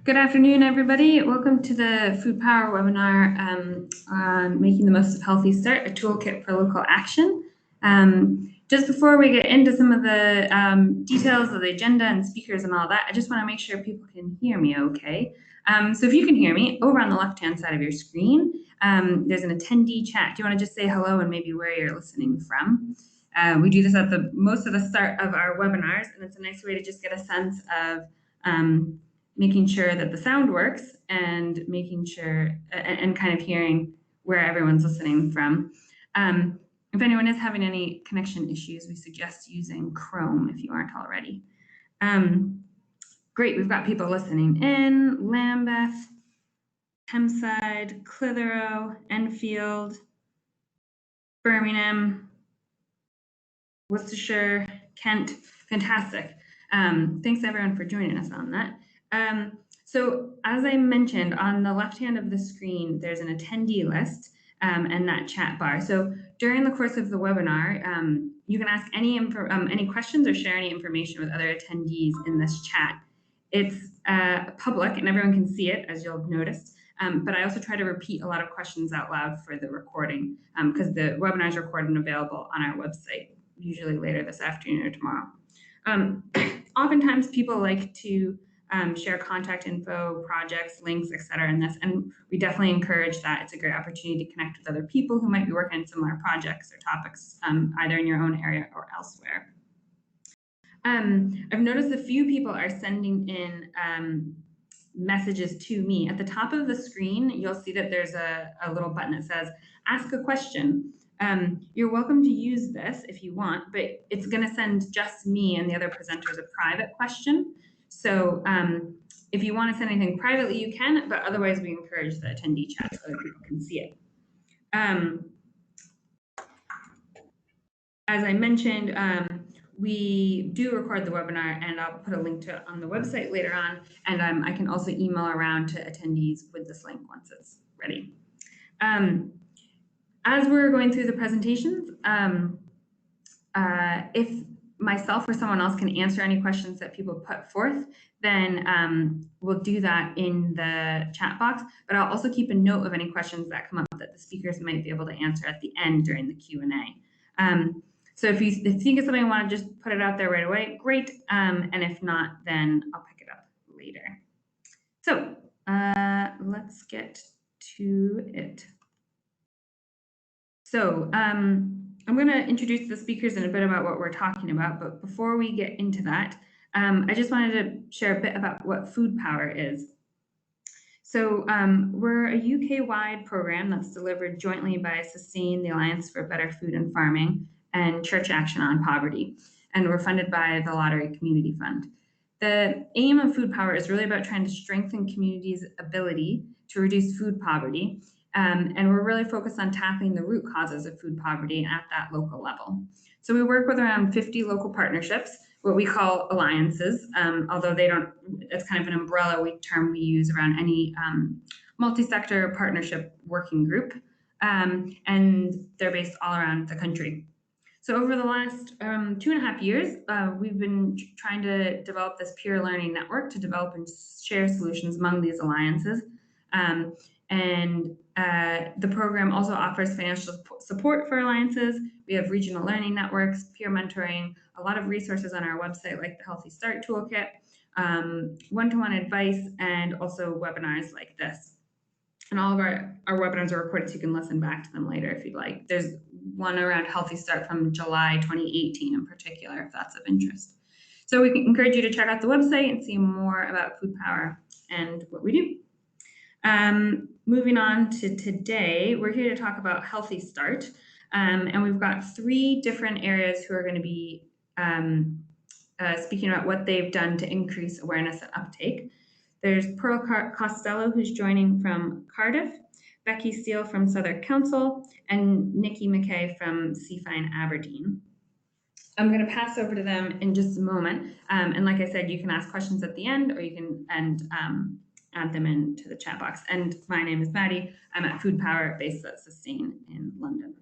Good afternoon, everybody. Welcome to the Food Power webinar on making the most of Healthy Start, a toolkit for local action. Just before we get into some of the details of the agenda and speakers and all that, I just want to make sure people can hear me okay. So if you can hear me, over on the left-hand side of your screen, there's an attendee chat. Do you want to just say hello and maybe where you're listening from? We do this at most of the start of our webinars, and it's a nice way to just get a sense of making sure that the sound works and making sure and kind of hearing where everyone's listening from. If anyone is having any connection issues, we suggest using Chrome if you aren't already. Great, we've got people listening in: Lambeth, Hempside, Clitheroe, Enfield, Birmingham, Worcestershire, Kent. Fantastic. Thanks everyone for joining us on that. So as I mentioned, on the left hand of the screen, there's an attendee list and that chat bar. So during the course of the webinar, you can ask any questions or share any information with other attendees in this chat. It's public and everyone can see it, as you'll have noticed. But I also try to repeat a lot of questions out loud for the recording because the webinar is recorded and available on our website, usually later this afternoon or tomorrow. Oftentimes people like to share contact info, projects, links, etc. in this, and we definitely encourage that. It's a great opportunity to connect with other people who might be working on similar projects or topics, either in your own area or elsewhere. I've noticed a few people are sending in messages to me. At the top of the screen, you'll see that there's a little button that says, ask a question. You're welcome to use this if you want, but it's going to send just me and the other presenters a private question. So if you want to send anything privately, you can, but otherwise we encourage the attendee chat so other people can see it. As I mentioned, we do record the webinar, and I'll put a link to it on the website later on, and I can also email around to attendees with this link once it's ready. As we're going through the presentations, if myself or someone else can answer any questions that people put forth, then we'll do that in the chat box, but I'll also keep a note of any questions that come up that the speakers might be able to answer at the end during the Q&A. So if you think of something and want to just put it out there right away, great, and if not, then I'll pick it up later. So let's get to it. So I'm going to introduce the speakers and a bit about what we're talking about, but before we get into that, I just wanted to share a bit about what Food Power is. So we're a UK-wide program that's delivered jointly by Sustain, the Alliance for Better Food and Farming, and Church Action on Poverty, and we're funded by the Lottery Community Fund. The aim of Food Power is really about trying to strengthen communities' ability to reduce food poverty, and we're really focused on tackling the root causes of food poverty at that local level. So we work with around 50 local partnerships, what we call alliances, although they don't, it's kind of an umbrella term we use around any multi-sector partnership working group, and they're based all around the country. So over the last 2.5 years, we've been trying to develop this peer learning network to develop and share solutions among these alliances. The program also offers financial support for alliances. We have regional learning networks, peer mentoring, a lot of resources on our website like the Healthy Start Toolkit, one-to-one advice, and also webinars like this. And all of our webinars are recorded so you can listen back to them later if you'd like. There's one around Healthy Start from July 2018 in particular, if that's of interest. So we can encourage you to check out the website and see more about Food Power and what we do. Moving on to today, we're here to talk about Healthy Start. And we've got 3 different areas who are going to be speaking about what they've done to increase awareness and uptake. There's Pearl Costello, who's joining from Cardiff, Becky Steele from Southwark Council, and Nikki McKay from CFINE Aberdeen. I'm going to pass over to them in just a moment. And like I said, you can ask questions at the end, or you can add them into the chat box. And my name is Maddie. I'm at Food Power, based at Sustain in London.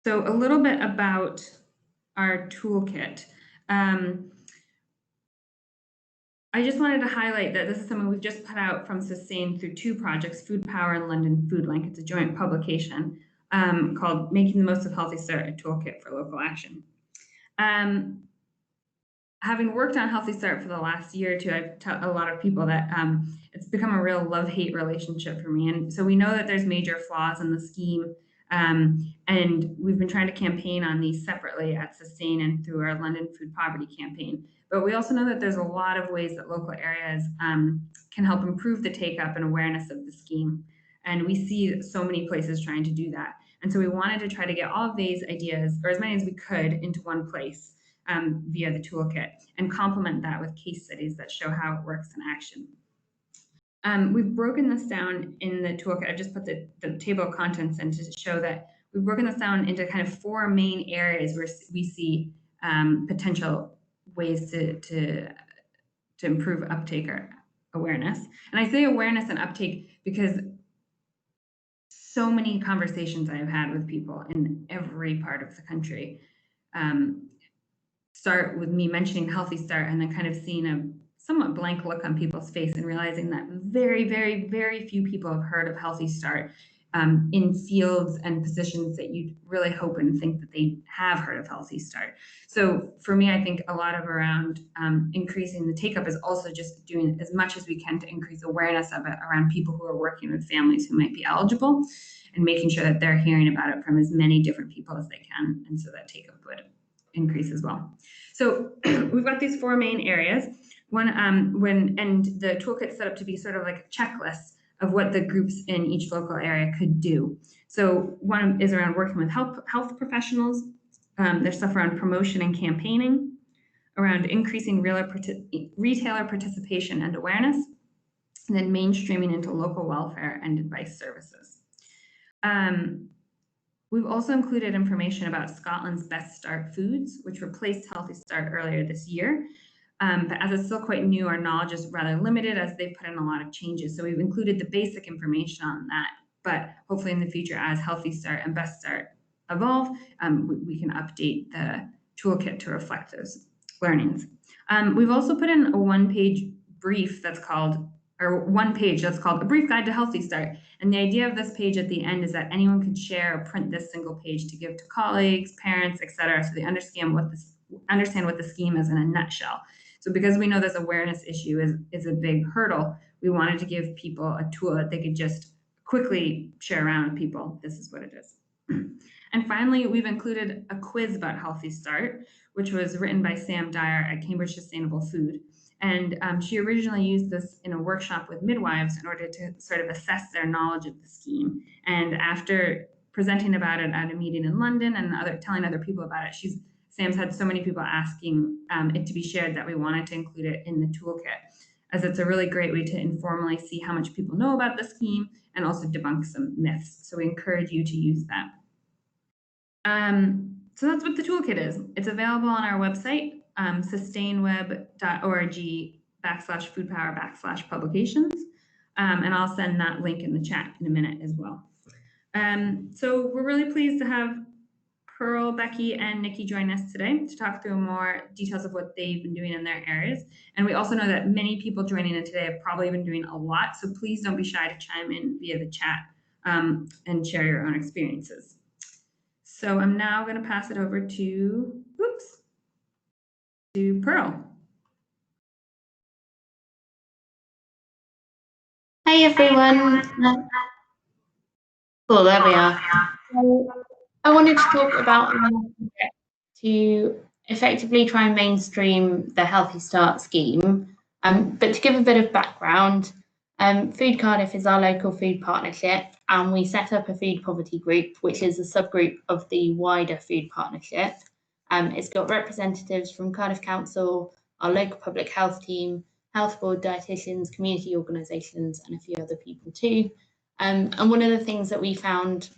So a little bit about our toolkit. I just wanted to highlight that this is something we've just put out from Sustain through 2 projects, Food Power and London Food Link. It's a joint publication called Making the Most of Healthy Start, a Toolkit for Local Action. Having worked on Healthy Start for the last year or two, I've told a lot of people that it's become a real love-hate relationship for me. And so we know that there's major flaws in the scheme, and we've been trying to campaign on these separately at Sustain and through our London Food Poverty campaign. But we also know that there's a lot of ways that local areas can help improve the take-up and awareness of the scheme. And we see so many places trying to do that. And so we wanted to try to get all of these ideas, or as many as we could, into one place via the toolkit, and complement that with case studies that show how it works in action. We've broken this down in the toolkit. I've just put the table of contents in to show that we've broken this down into kind of 4 main areas where we see potential ways to improve uptake or awareness. And I say awareness and uptake because so many conversations I have had with people in every part of the country start with me mentioning Healthy Start and then kind of seeing a somewhat blank look on people's face and realizing that very, very, very few people have heard of Healthy Start in fields and positions that you'd really hope and think that they have heard of Healthy Start. So for me, I think a lot of around increasing the take-up is also just doing as much as we can to increase awareness of it around people who are working with families who might be eligible, and making sure that they're hearing about it from as many different people as they can, and so that take-up would increase as well. So we've got these 4 main areas. One, and the toolkit's set up to be sort of like a checklist of what the groups in each local area could do. So one is around working with health professionals. There's stuff around promotion and campaigning, around increasing retailer participation and awareness, and then mainstreaming into local welfare and advice services. We've also included information about Scotland's Best Start foods, which replaced Healthy Start earlier this year. But as it's still quite new, our knowledge is rather limited as they've put in a lot of changes. So we've included the basic information on that, but hopefully in the future, as Healthy Start and Best Start evolve, we can update the toolkit to reflect those learnings. We've also put in a one-page brief that's called, or one page that's called A Brief Guide to Healthy Start. And the idea of this page at the end is that anyone could share or print this single page to give to colleagues, parents, etc., so they understand what the scheme is in a nutshell. So because we know this awareness issue is a big hurdle, we wanted to give people a tool that they could just quickly share around with people. This is what it is. And finally, we've included a quiz about Healthy Start, which was written by Sam Dyer at Cambridge Sustainable Food. And she originally used this in a workshop with midwives in order to sort of assess their knowledge of the scheme. And after presenting about it at a meeting in London and telling other people about it, Sam's had so many people asking it to be shared that we wanted to include it in the toolkit, as it's a really great way to informally see how much people know about the scheme and also debunk some myths. So we encourage you to use that. So that's what the toolkit is. It's available on our website, sustainweb.org/foodpower/publications. And I'll send that link in the chat in a minute as well. So we're really pleased to have Pearl, Becky, and Nikki join us today to talk through more details of what they've been doing in their areas. And we also know that many people joining in today have probably been doing a lot, so please don't be shy to chime in via the chat and share your own experiences. So I'm now going to pass it over to Pearl. Hey everyone. Cool, there we are. I wanted to talk about to effectively try and mainstream the Healthy Start scheme. But to give a bit of background, Food Cardiff is our local food partnership, and we set up a food poverty group, which is a subgroup of the wider food partnership. It's got representatives from Cardiff Council, our local public health team, health board, dietitians, community organisations, and a few other people too. And one of the things that we found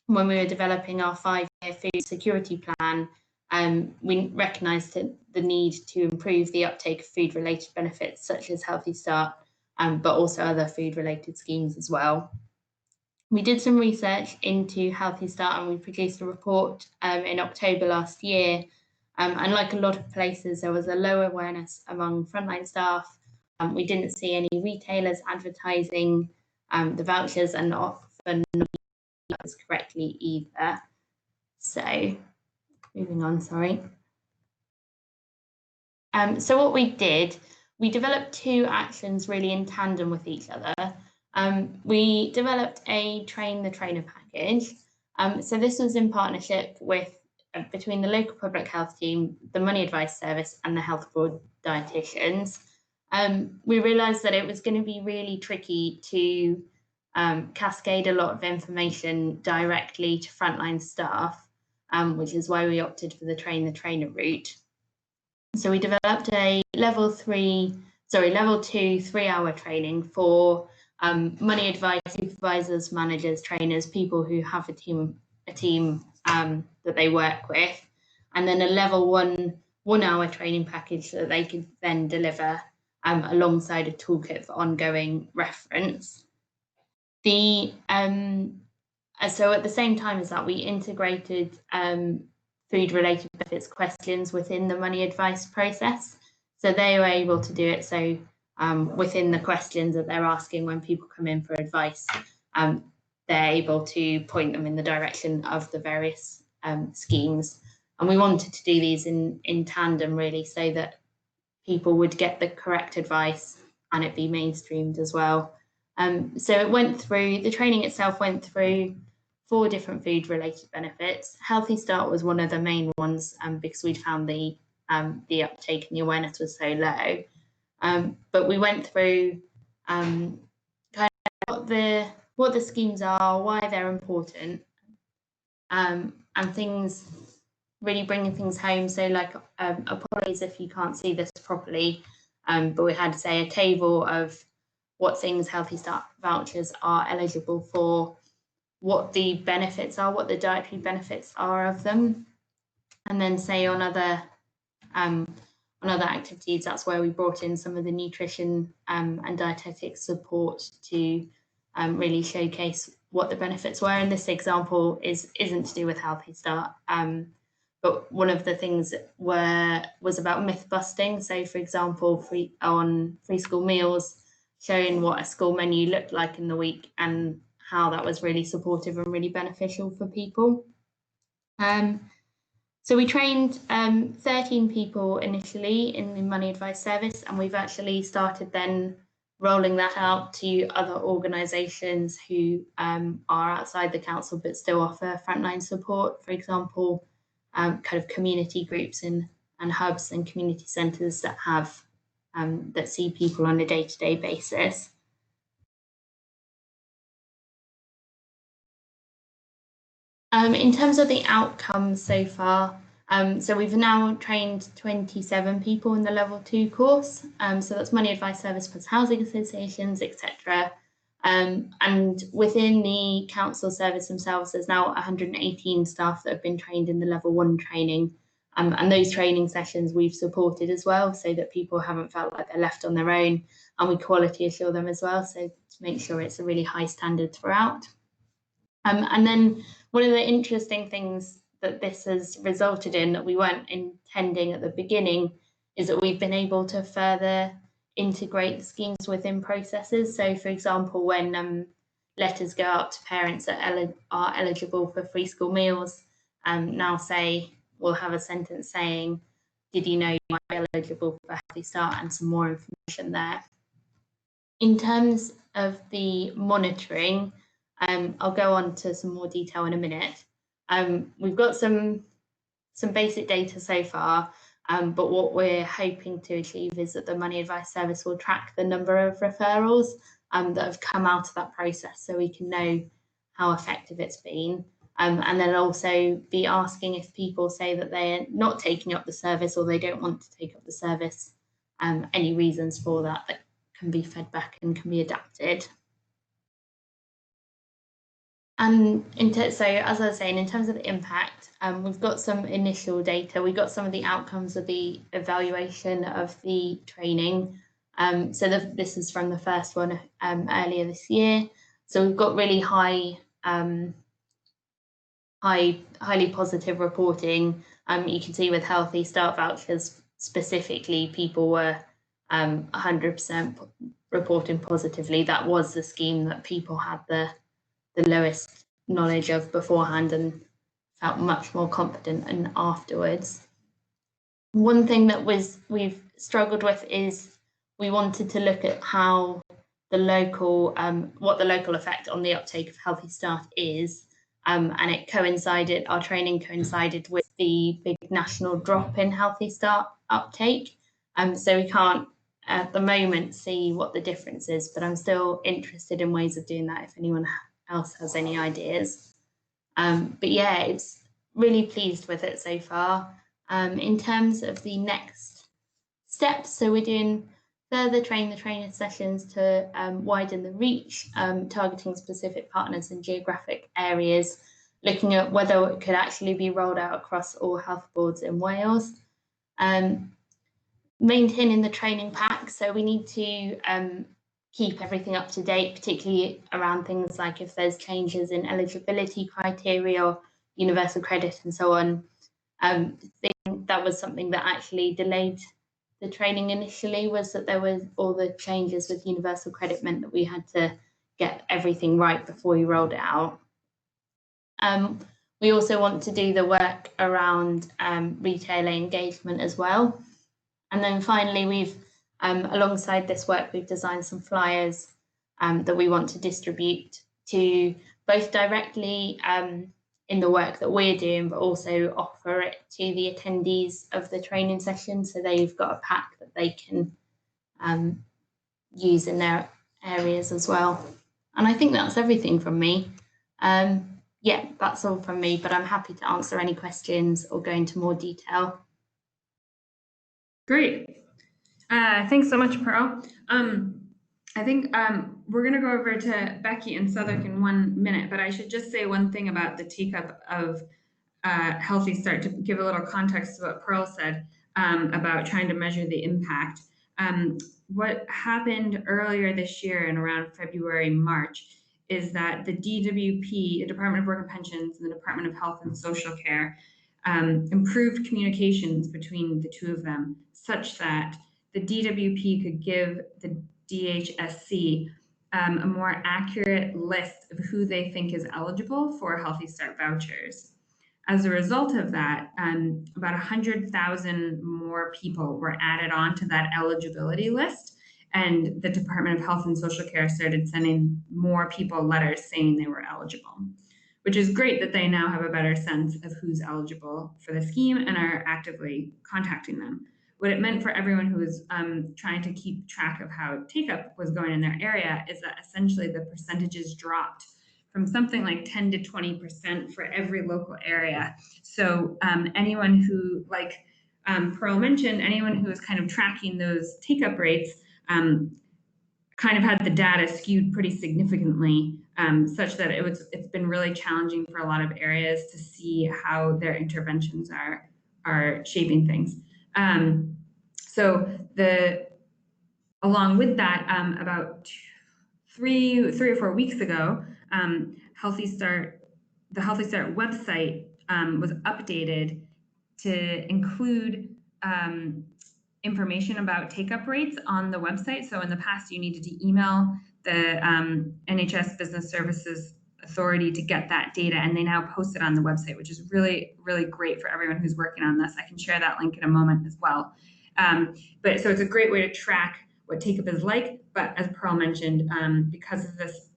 when we were developing our 5-year food security plan, we recognised the need to improve the uptake of food-related benefits such as Healthy Start, but also other food-related schemes as well. We did some research into Healthy Start and we produced a report in October last year. And like a lot of places, there was a low awareness among frontline staff We didn't see any retailers advertising the vouchers, and often not correctly either. So moving on, sorry. So what we did, we developed two actions really in tandem with each other. We developed a train the trainer package. So this was in partnership with between the local public health team, the money advice service, and the health board dietitians. We realised that it was going to be really tricky to cascade a lot of information directly to frontline staff, which is why we opted for the train the trainer route. So we developed a level 2 3-hour training for money advice supervisors, managers, trainers, people who have a team that they work with, and then a level 1-hour training package that they could then deliver alongside a toolkit for ongoing reference. So at the same time as that, we integrated food-related benefits questions within the money advice process. So they were able to do it so within the questions that they're asking when people come in for advice, they're able to point them in the direction of the various schemes. And we wanted to do these in tandem, really, so that people would get the correct advice and it be mainstreamed as well. So it went through, the training itself went through 4 different food-related benefits. Healthy Start was one of the main ones because we'd found the uptake and the awareness was so low. But we went through kind of what the schemes are, why they're important, and things, really bringing things home. So like, apologies if you can't see this properly, but we had, say, a table of what things Healthy Start vouchers are eligible for, what the benefits are, what the dietary benefits are of them, and then, say, on other activities, that's where we brought in some of the nutrition and dietetic support to really showcase what the benefits were. And this example isn't to do with Healthy Start, but one of the things was about myth busting. So, for example, free school meals, showing what a school menu looked like in the week and how that was really supportive and really beneficial for people. So we trained 13 people initially in the money advice service, and we've actually started then rolling that out to other organisations who are outside the council but still offer frontline support. For example, kind of community groups and hubs and community centres that have that see people on a day-to-day basis. In terms of the outcomes so far, so we've now trained 27 people in the level 2 course. So that's money advice service plus housing associations, etc. And within the council service themselves, there's now 118 staff that have been trained in the level 1 training. And those training sessions we've supported as well, so that people haven't felt like they're left on their own, and we quality assure them as well, so to make sure it's a really high standard throughout. And then one of the interesting things that this has resulted in that we weren't intending at the beginning is that we've been able to further integrate the schemes within processes. So, for example, when letters go out to parents that are eligible for free school meals, now say we'll have a sentence saying, "Did you know you might be eligible for Healthy Start?" and some more information there. In terms of the monitoring, I'll go on to some more detail in a minute. We've got some basic data so far, but what we're hoping to achieve is that the money advice service will track the number of referrals that have come out of that process, so we can know how effective it's been. And then also be asking if people say that they're not taking up the service or they don't want to take up the service, any reasons for that can be fed back and can be adapted. And so, as I was saying, in terms of the impact, we've got some initial data. We got some of the outcomes of the evaluation of the training. So this is from the first one earlier this year. So we've got really highly positive reporting. You can see with Healthy Start vouchers specifically, people were 100% reporting positively. That was the scheme that people had the lowest knowledge of beforehand and felt much more confident in afterwards. One thing that we've struggled with is we wanted to look at how the local, what the local effect on the uptake of Healthy Start is, and it coincided, our training coincided with the big national drop in Healthy Start uptake. So we can't at the moment see what the difference is, but I'm still interested in ways of doing that if anyone else has any ideas. But yeah, it's really pleased with it so far. In terms of the next steps, so we're doing further train the trainer sessions to widen the reach, targeting specific partners in geographic areas, looking at whether it could actually be rolled out across all health boards in Wales. Maintaining the training pack, so we need to keep everything up to date, particularly around things like if there's changes in eligibility criteria or universal credit and so on. I think that was something that actually delayed the training initially, was that there was all the changes with universal credit meant that we had to get everything right before we rolled it out. We also want to do the work around retailer engagement as well. And then finally, we've, alongside this work, we've designed some flyers that we want to distribute to both directly in the work that we're doing, but also offer it to the attendees of the training session, so they've got a pack that they can use in their areas as well. And I think that's everything from me. Yeah, that's all from me, but I'm happy to answer any questions or go into more detail. Great. Thanks so much, Pearl. I think we're going to go over to Becky and Southwark in 1 minute, but I should just say one thing about the take-up of Healthy Start to give a little context to what Pearl said about trying to measure the impact. What happened earlier this year in around February, March, is that the DWP, the Department of Work and Pensions, and the Department of Health and Social Care improved communications between the two of them such that the DWP could give the DHSC a more accurate list of who they think is eligible for Healthy Start vouchers. As a result of that, about 100,000 more people were added on to that eligibility list, and the Department of Health and Social Care started sending more people letters saying they were eligible, which is great that they now have a better sense of who's eligible for the scheme and are actively contacting them. What it meant for everyone who was trying to keep track of how take-up was going in their area is that essentially the percentages dropped from something like 10 to 20% for every local area. So anyone who, like Pearl mentioned, anyone who was kind of tracking those take-up rates kind of had the data skewed pretty significantly, such that it's been really challenging for a lot of areas to see how their interventions are shaping things. So along with that, about three or 4 weeks ago, the Healthy Start website was updated to include information about take-up rates on the website. So in the past, you needed to email the NHS Business Services Authority to get that data, and they now post it on the website, which is really, really great for everyone who's working on this. I can share that link in a moment as well. But so it's a great way to track what take-up is like, but as Pearl mentioned, because of this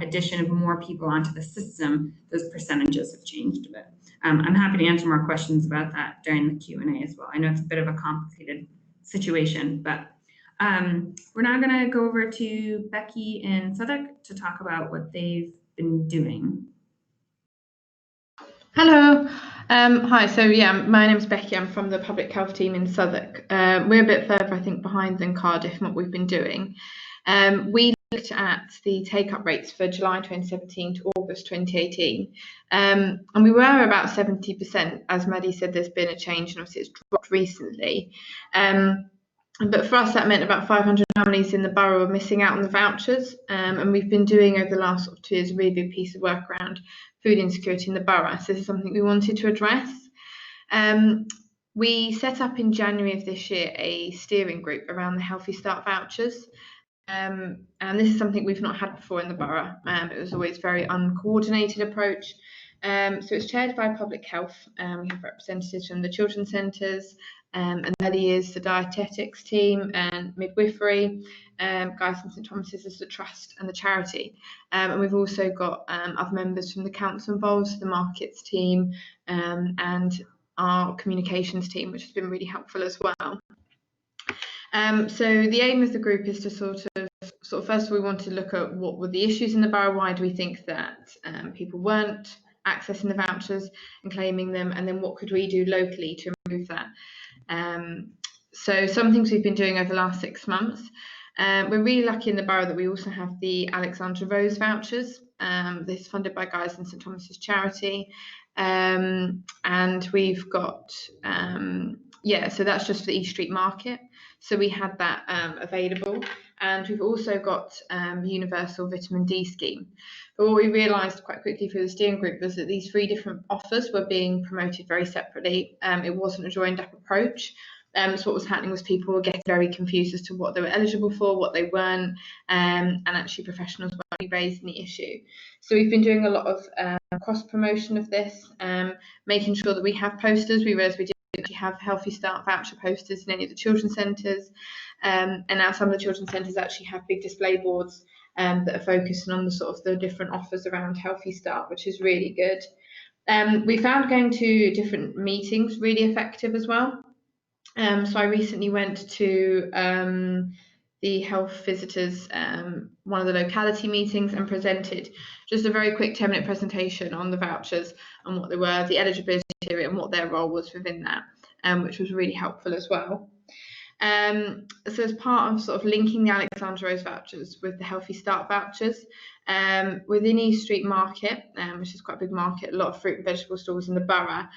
addition of more people onto the system, those percentages have changed a bit. I'm happy to answer more questions about that during the Q&A as well. I know it's a bit of a complicated situation, but we're now going to go over to Becky and Southwark to talk about what they've been doing. Hello. Hi. So yeah, my name's Becky. I'm from the public health team in Southwark. We're a bit further, I think, behind than Cardiff in what we've been doing. We looked at the take-up rates for July 2017 to August 2018, and we were about 70%. As Maddie said, there's been a change, and obviously it's dropped recently. But for us, that meant about 500 families in the borough were missing out on the vouchers, and we've been doing over the last 2 years a really big piece of work around food insecurity in the borough. So this is something we wanted to address. We set up in January of this year a steering group around the Healthy Start vouchers. And this is something we've not had before in the borough. It was always a very uncoordinated approach. So it's chaired by Public Health. We have representatives from the children's centres and early years, the dietetics team and midwifery, Guy's and St Thomas's as the trust and the charity. And we've also got other members from the council involved, the markets team and our communications team, which has been really helpful as well. So the aim of the group is to sort of first of all, we want to look at what were the issues in the borough, why do we think that people weren't accessing the vouchers and claiming them, and then what could we do locally to improve that. So some things we've been doing over the last 6 months. We're really lucky in the borough that we also have the Alexandra Rose vouchers. This is funded by Guy's and St Thomas's charity. And we've got, so that's just for the East Street Market. So we had that available. And we've also got the Universal Vitamin D scheme. But what we realised quite quickly through the steering group was that these 3 different offers were being promoted very separately. It wasn't a joined up approach. So what was happening was people were getting very confused as to what they were eligible for, what they weren't, and actually professionals were raising the issue. So we've been doing a lot of cross promotion of this, making sure that we have posters. We realised we didn't actually have Healthy Start voucher posters in any of the children's centres, and now some of the children's centres actually have big display boards that are focusing on the sort of the different offers around Healthy Start, which is really good. We found going to different meetings really effective as well. So I recently went to the health visitors, one of the locality meetings, and presented just a very quick 10-minute presentation on the vouchers and what they were, the eligibility criteria and what their role was within that, which was really helpful as well. So as part of sort of linking the Alexandra Rose vouchers with the Healthy Start vouchers, within East Street Market, which is quite a big market, a lot of fruit and vegetable stores in the borough,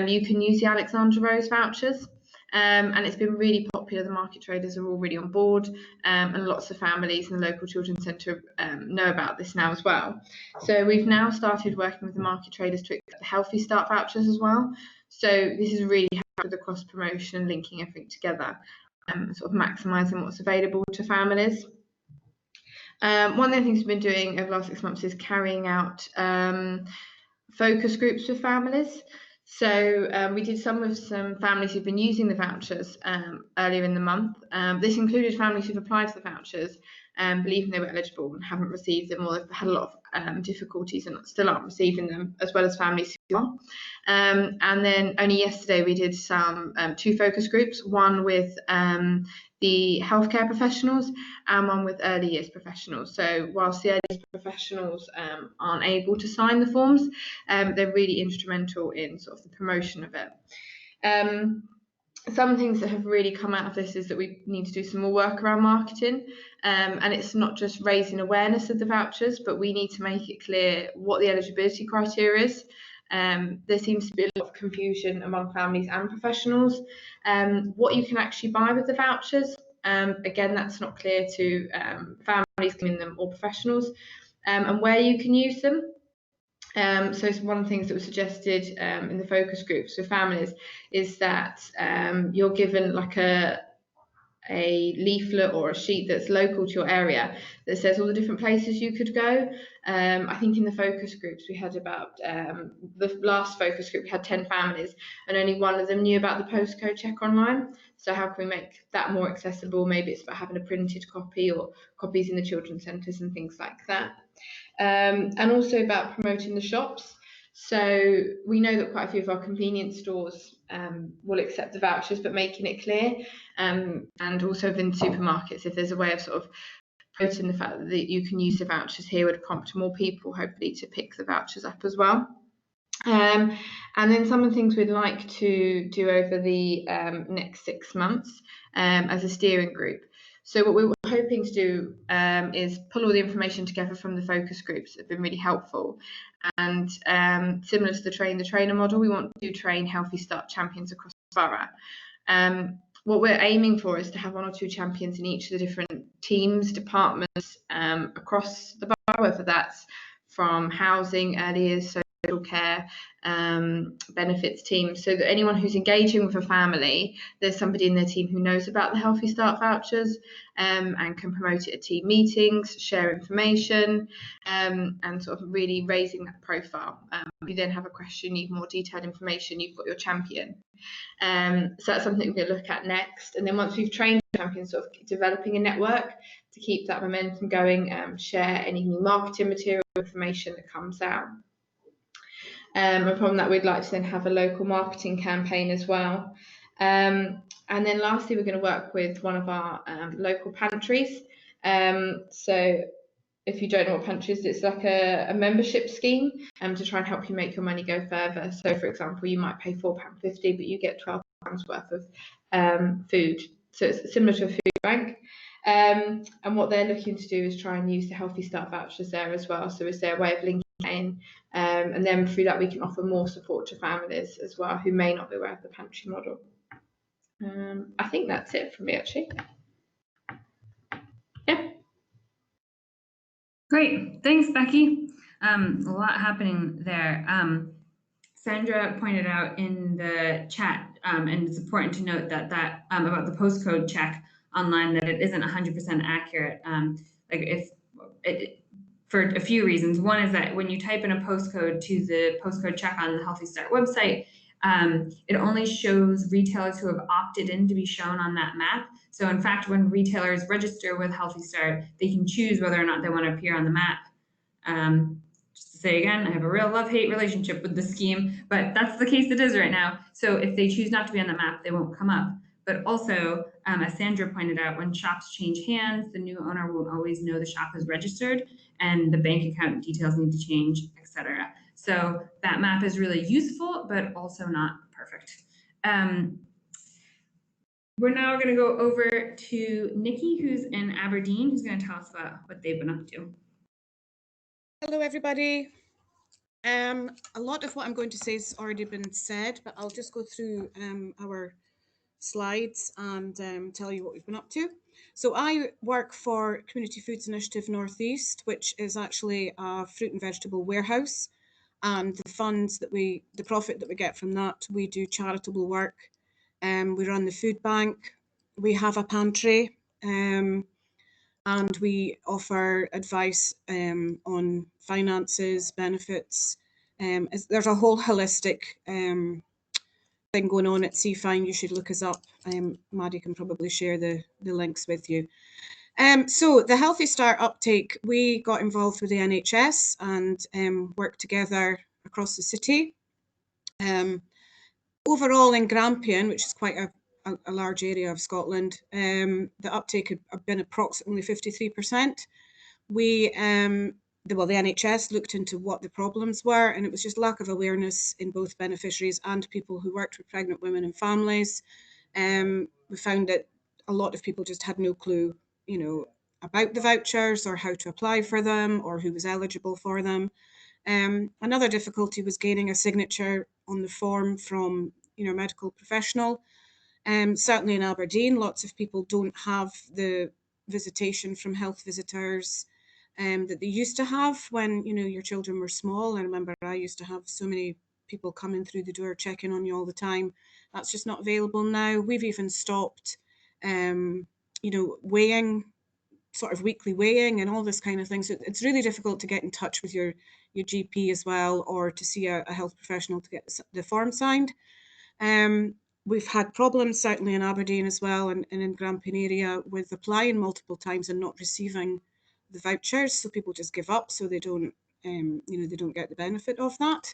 you can use the Alexandra Rose vouchers. And it's been really popular. The market traders are all really on board, and lots of families in the local children's centre know about this now as well. So we've now started working with the market traders to accept the Healthy Start vouchers as well. So this is really helpful with the cross promotion and linking everything together, sort of maximising what's available to families. One of the things we've been doing over the last 6 months is carrying out focus groups with families. So we did some with some families who've been using the vouchers earlier in the month. This included families who've applied for the vouchers believing they were eligible and haven't received them, or they've had a lot of difficulties and still aren't receiving them, as well as families who are. And then only yesterday we did some 2 focus groups, one with the healthcare professionals and one with early years professionals. So whilst the early years professionals aren't able to sign the forms, they're really instrumental in sort of the promotion of it. Some things that have really come out of this is that we need to do some more work around marketing, and it's not just raising awareness of the vouchers, but we need to make it clear what the eligibility criteria is. There seems to be a lot of confusion among families and professionals. What you can actually buy with the vouchers, again, that's not clear to families in them or professionals, and where you can use them. So it's one of the things that was suggested in the focus groups for families is that you're given like a leaflet or a sheet that's local to your area that says all the different places you could go. I think in the focus groups we had about, the last focus group we had 10 families and only one of them knew about the postcode check online. So how can we make that more accessible? Maybe it's about having a printed copy or copies in the children's centres and things like that. And also about promoting the shops. So we know that quite a few of our convenience stores will accept the vouchers, but making it clear, and also within supermarkets, if there's a way of sort of promoting the fact that you can use the vouchers here, would prompt more people hopefully to pick the vouchers up as well. And then some of the things we'd like to do over the next 6 months as a steering group. So what we were hoping to do is pull all the information together from the focus groups that have been really helpful. And similar to the train the trainer model, we want to train Healthy Start champions across the borough. What we're aiming for is to have 1 or 2 champions in each of the different teams, departments across the borough, whether that's from housing, early years, social care benefits team, so that anyone who's engaging with a family, there's somebody in their team who knows about the Healthy Start vouchers and can promote it at team meetings, share information, and sort of really raising that profile. If you then have a question, you need more detailed information, you've got your champion. So that's something we're going to look at next. And then once we've trained the champions, sort of developing a network to keep that momentum going, share any new marketing material information that comes out. And from that, we'd like to then have a local marketing campaign as well. And then lastly, we're going to work with one of our local pantries. So if you don't know what pantries, it's like a membership scheme to try and help you make your money go further. So for example, you might pay £4.50, but you get £12 worth of food. So it's similar to a food bank. And what they're looking to do is try and use the Healthy Start vouchers there as well. So is there a way of linking in? And then through that, we can offer more support to families as well who may not be aware of the pantry model. I think that's it from me, actually. Yeah. Great, thanks, Becky. A lot happening there. Sandra pointed out in the chat, and it's important to note that about the postcode check online, that it isn't 100% accurate. For a few reasons. One is that when you type in a postcode to the postcode check on the Healthy Start website, it only shows retailers who have opted in to be shown on that map. So in fact, when retailers register with Healthy Start, they can choose whether or not they want to appear on the map. Just to say again, I have a real love-hate relationship with the scheme, but that's the case it is right now. So if they choose not to be on the map, they won't come up. But also, as Sandra pointed out, when shops change hands, the new owner won't always know the shop is registered, and the bank account details need to change, etc. So that map is really useful, but also not perfect. We're now going to go over to Nikki, who's in Aberdeen, who's going to tell us about what they've been up to. Hello, everybody. A lot of what I'm going to say has already been said, but I'll just go through our slides and tell you what we've been up to. So I work for Community Foods Initiative Northeast, which is actually a fruit and vegetable warehouse. And the funds that the profit that we get from that, we do charitable work. We run the food bank. We have a pantry. And we offer advice on finances, benefits. There's a whole holistic thing going on at CFINE. You should look us up. Maddie can probably share the links with you. So the Healthy Start uptake, we got involved with the NHS and worked together across the city. Overall in Grampian, which is quite a large area of Scotland, the uptake had been approximately 53%. The NHS looked into what the problems were, and it was just lack of awareness in both beneficiaries and people who worked with pregnant women and families. We found that a lot of people just had no clue, about the vouchers or how to apply for them or who was eligible for them. Another difficulty was gaining a signature on the form from, a medical professional. Certainly in Aberdeen, lots of people don't have the visitation from health visitors that they used to have when, your children were small. I remember I used to have so many people coming through the door checking on you all the time. That's just not available now. We've even stopped, weighing, sort of weekly weighing and all this kind of thing. So it's really difficult to get in touch with your GP as well, or to see a health professional to get the form signed. We've had problems certainly in Aberdeen as well, and in Grampian area, with applying multiple times and not receiving the vouchers. So people just give up, so they don't, they don't get the benefit of that.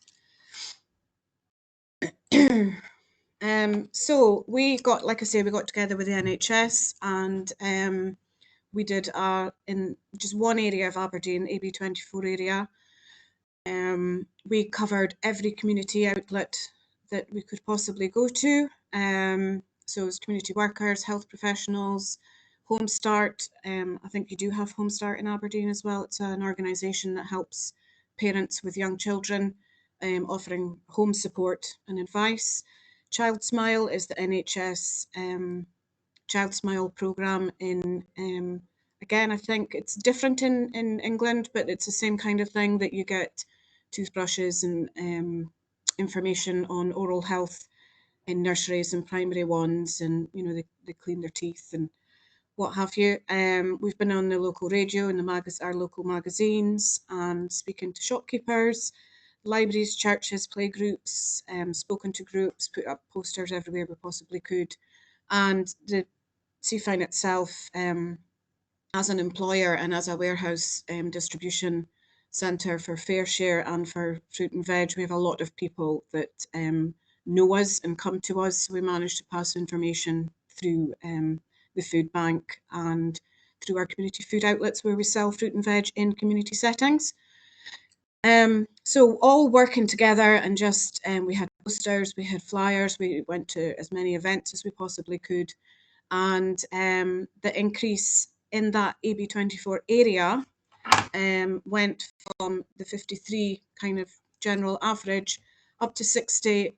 So we got, like I say, we got together with the NHS, and we did in just one area of Aberdeen, AB24 area. We covered every community outlet that we could possibly go to. So it's community workers, health professionals, Home Start. I think you do have Home Start in Aberdeen as well. It's an organisation that helps parents with young children, offering home support and advice. Child Smile is the NHS Child Smile programme in, again, I think it's different in England, but it's the same kind of thing, that you get toothbrushes and information on oral health in nurseries and primary ones, and they clean their teeth and what have you. We've been on the local radio and our local magazines, and speaking to shopkeepers, libraries, churches, playgroups, spoken to groups, put up posters everywhere we possibly could. And the Seafine itself, as an employer and as a warehouse distribution centre for Fair Share and for fruit and veg, we have a lot of people that know us and come to us. So we manage to pass information through the food bank and through our community food outlets where we sell fruit and veg in community settings. So all working together, and just we had posters, we had flyers, we went to as many events as we possibly could, and the increase in that AB24 area went from the 53 kind of general average up to 60,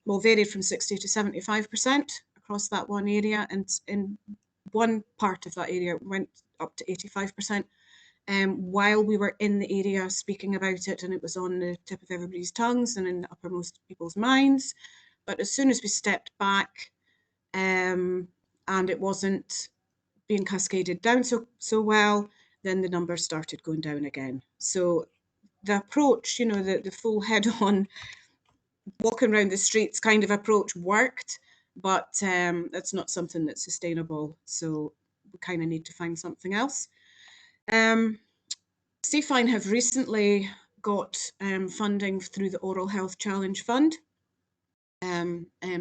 well, varied from 60 to 75% across that one area, and in one part of that area went up to 85%. While we were in the area speaking about it, and it was on the tip of everybody's tongues and in the uppermost people's minds. But as soon as we stepped back, and it wasn't being cascaded down so well, then the numbers started going down again. So the approach, the full head-on walking around the streets kind of approach worked, but that's not something that's sustainable. So we kind of need to find something else. Seafine have recently got funding through the Oral Health Challenge Fund,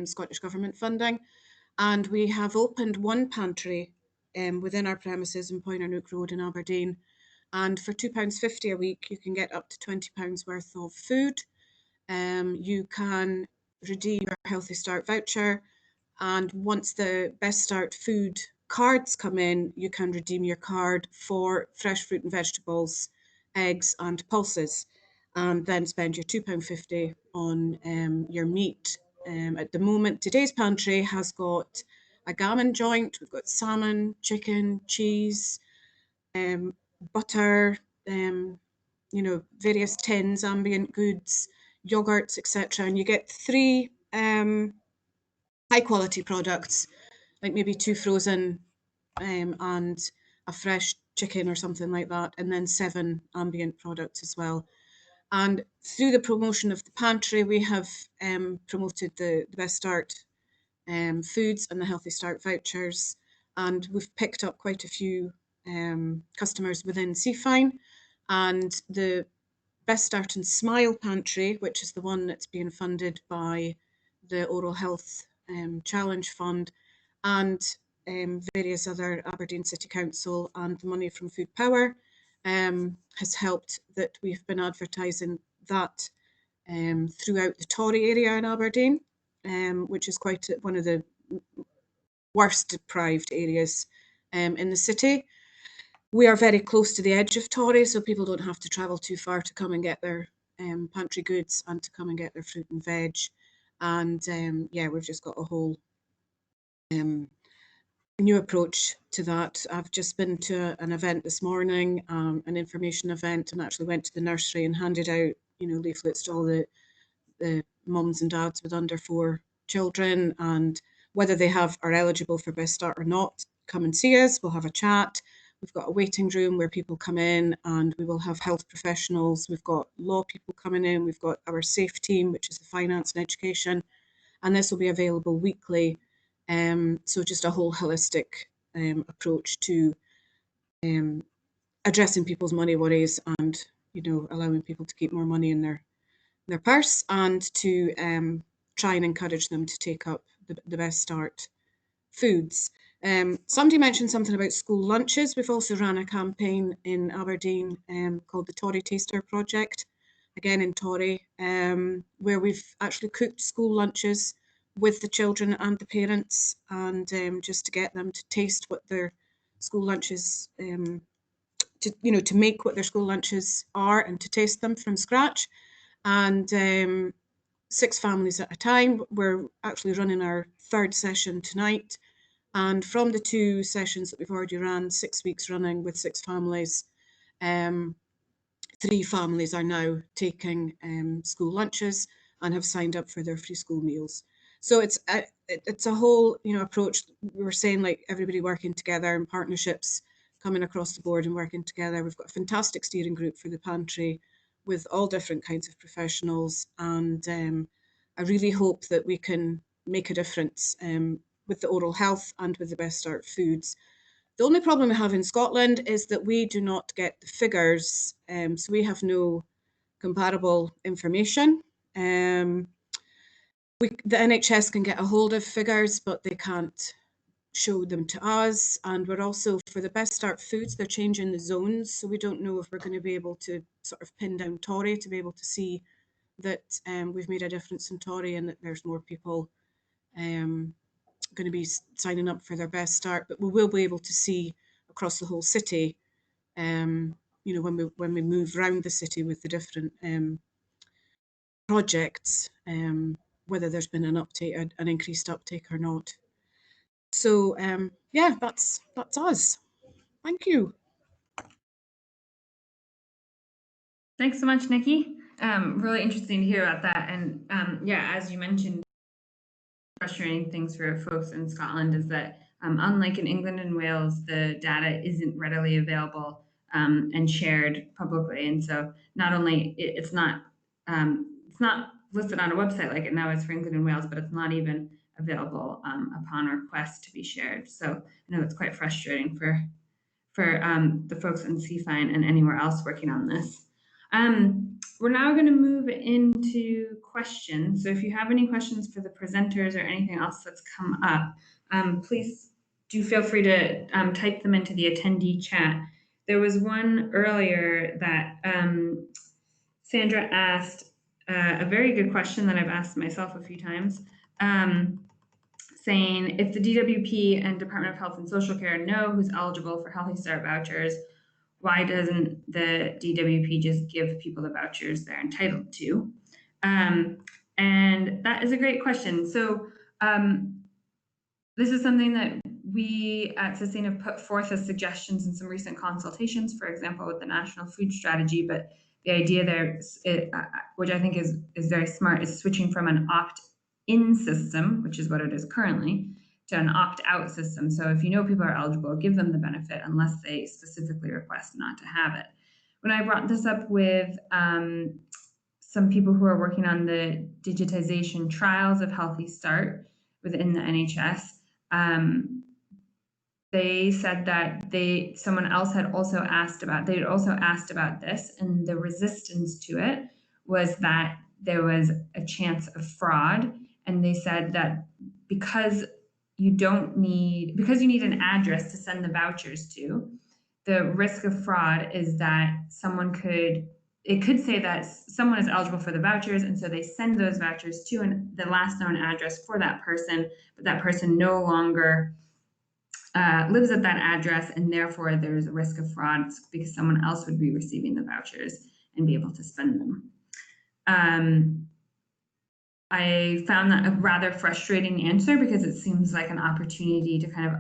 Scottish Government funding, and we have opened one pantry within our premises in Poynernook Road in Aberdeen, and for £2.50 a week you can get up to £20 worth of food. You can redeem your Healthy Start voucher, and once the Best Start food cards come in, you can redeem your card for fresh fruit and vegetables, eggs and pulses, and then spend your £2.50 on your meat. At the moment, today's pantry has got a gammon joint, we've got salmon, chicken, cheese, butter, various tins, ambient goods, yogurts, etc. And you get 3 high quality products, like maybe 2 frozen and a fresh chicken or something like that, and then 7 ambient products as well. And through the promotion of the pantry, we have promoted the Best Start foods and the Healthy Start vouchers, and we've picked up quite a few customers within Seafine. And the Best Start and Smile Pantry, which is the one that's being funded by the Oral Health Challenge Fund and various other Aberdeen City Council and the money from Food Power, has helped that we've been advertising that throughout the Tory area in Aberdeen, which is quite one of the worst deprived areas in the city. We are very close to the edge of Tory, so people don't have to travel too far to come and get their pantry goods and to come and get their fruit and veg. And yeah, we've just got a whole new approach to that. I've just been to an event this morning, an information event, and actually went to the nursery and handed out, leaflets to all the mums and dads with under 4 children, and whether they are eligible for Best Start or not, come and see us. We'll have a chat. We've got a waiting room where people come in, and we will have health professionals. We've got law people coming in. We've got our SAFE team, which is the finance and education, and this will be available weekly. So just a whole holistic approach to addressing people's money worries, and allowing people to keep more money in their purse, and to try and encourage them to take up the Best Start foods. Somebody mentioned something about school lunches. We've also ran a campaign in Aberdeen called the Tory Taster Project, again in Tory, where we've actually cooked school lunches with the children and the parents, and just to get them to taste what their school lunches, to make what their school lunches are and to taste them from scratch. And 6 families at a time. We're actually running our 3rd session tonight. And from the 2 sessions that we've already ran, 6 weeks running with 6 families, 3 families are now taking school lunches and have signed up for their free school meals. So it's a whole, you know, approach. We were saying, like, everybody working together and partnerships coming across the board and working together. We've got a fantastic steering group for the pantry with all different kinds of professionals, and I really hope that we can make a difference with the oral health and with the Best Start foods. The only problem we have in Scotland is that we do not get the figures, so we have no comparable information. The NHS can get a hold of figures, but they can't show them to us. And we're also, for the Best Start foods, they're changing the zones, so we don't know if we're going to be able to sort of pin down Tory to be able to see that we've made a difference in Tory and that there's more people going to be signing up for their Best Start. But we will be able to see across the whole city, you know, when we move around the city with the different projects, whether there's been an uptake, an increased uptake or not. So yeah, that's us. Thank you. Thanks so much, Nikki. Really interesting to hear about that. And yeah, as you mentioned, frustrating things for folks in Scotland is that unlike in England and Wales, the data isn't readily available and shared publicly. And so not only it's not listed on a website like it now is for England and Wales, but it's not even available upon request to be shared. So I know it's quite frustrating for the folks in CFINE and anywhere else working on this. We're now going to move into questions. So if you have any questions for the presenters or anything else that's come up, please do feel free to type them into the attendee chat. There was one earlier that Sandra asked, a very good question that I've asked myself a few times, saying, if the DWP and Department of Health and Social Care know who's eligible for Healthy Start vouchers, why doesn't the DWP just give people the vouchers they're entitled to? And that is a great question. So this is something that we at Sustain have put forth as suggestions in some recent consultations, for example, with the National Food Strategy. But the idea there, which I think is very smart, is switching from an opt-in system, which is what it is currently, to an opt-out system. So if you know people are eligible, give them the benefit unless they specifically request not to have it. When I brought this up with some people who are working on the digitization trials of Healthy Start within the NHS, they said that someone else had also asked about this, and the resistance to it was that there was a chance of fraud. And they said that because you need an address to send the vouchers to, the risk of fraud is that it could say that someone is eligible for the vouchers, and so they send those vouchers to the last known address for that person, but that person no longer lives at that address, and therefore there's a risk of fraud because someone else would be receiving the vouchers and be able to spend them. I found that a rather frustrating answer because it seems like an opportunity to kind of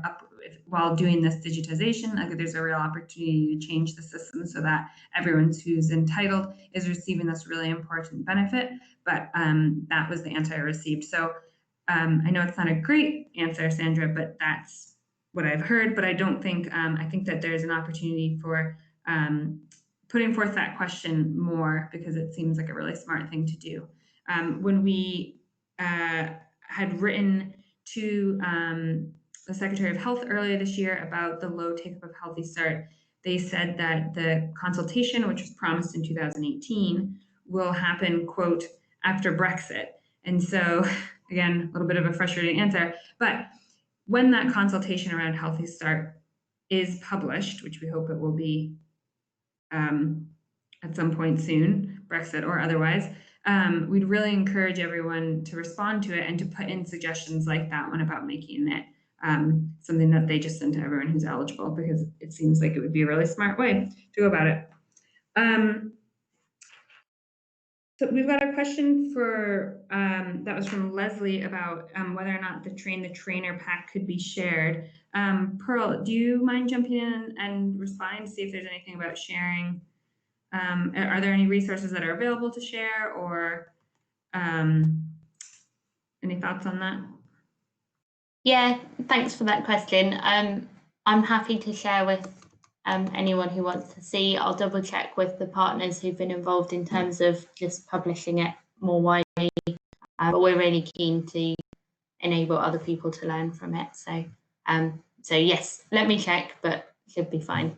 while doing this digitization, like there's a real opportunity to change the system so that everyone who's entitled is receiving this really important benefit. But that was the answer I received. So I know it's not a great answer, Sandra, but that's what I've heard. But I don't think, I think that there's an opportunity for putting forth that question more, because it seems like a really smart thing to do. When we had written to the Secretary of Health earlier this year about the low take-up of Healthy Start, they said that the consultation, which was promised in 2018, will happen, quote, after Brexit. And so, again, a little bit of a frustrating answer, but when that consultation around Healthy Start is published, which we hope it will be at some point soon, Brexit or otherwise, we'd really encourage everyone to respond to it and to put in suggestions like that one about making it something that they just send to everyone who's eligible, because it seems like it would be a really smart way to go about it. So we've got a question for that was from Leslie about whether or not the Train the Trainer pack could be shared. Pearl, do you mind jumping in and responding to see if there's anything about sharing Are there any resources that are available to share, or any thoughts on that? Yeah, thanks for that question. I'm happy to share with anyone who wants to see. I'll double check with the partners who've been involved in terms of just publishing it more widely, but we're really keen to enable other people to learn from it. So yes, let me check, but should be fine.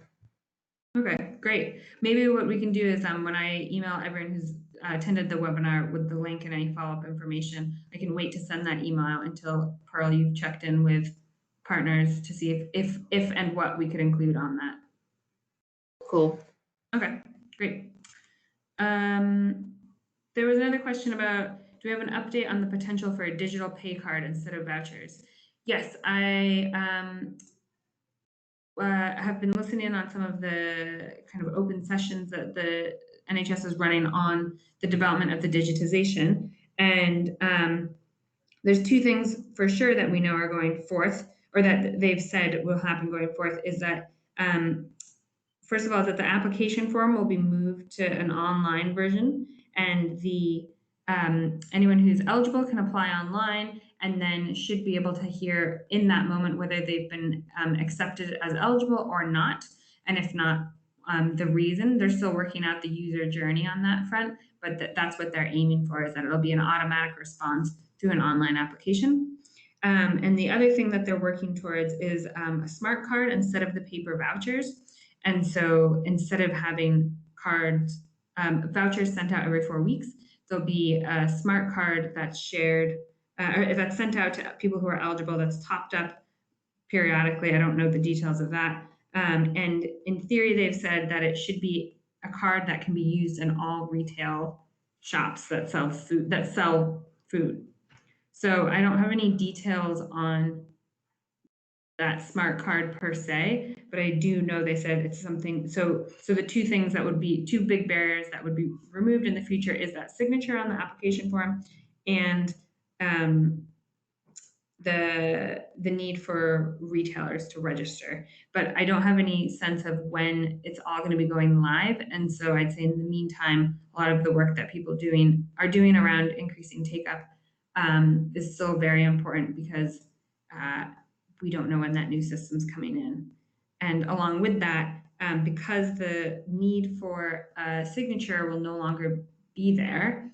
Okay, great. Maybe what we can do is when I email everyone who's attended the webinar with the link and any follow-up information, I can wait to send that email out until, Pearl, you've checked in with partners to see if and what we could include on that. Cool. Okay, great. There was another question about, do we have an update on the potential for a digital pay card instead of vouchers? Yes, I have been listening on some of the kind of open sessions that the NHS is running on the development of the digitization. And there's two things for sure that we know are going forth, or that they've said will happen going forth, is that first of all, that the application form will be moved to an online version, and the anyone who's eligible can apply online and then should be able to hear in that moment whether they've been accepted as eligible or not, and if not, the reason. They're still working out the user journey on that front, but that's what they're aiming for, is that it'll be an automatic response through an online application. And the other thing that they're working towards is a smart card instead of the paper vouchers. And so instead of having cards, vouchers sent out every 4 weeks, there'll be a smart card that's shared, or that's sent out to people who are eligible, that's topped up periodically. I don't know the details of that. And in theory, they've said that it should be a card that can be used in all retail shops that sell food. So I don't have any details on that smart card per se, but I do know they said it's something. So the two things that would be two big barriers that would be removed in the future is that signature on the application form, and the need for retailers to register. But I don't have any sense of when it's all going to be going live, and so I'd say in the meantime, a lot of the work that people are doing around increasing take up is still very important, because we don't know when that new system's coming in. And along with that, because the need for a signature will no longer be there,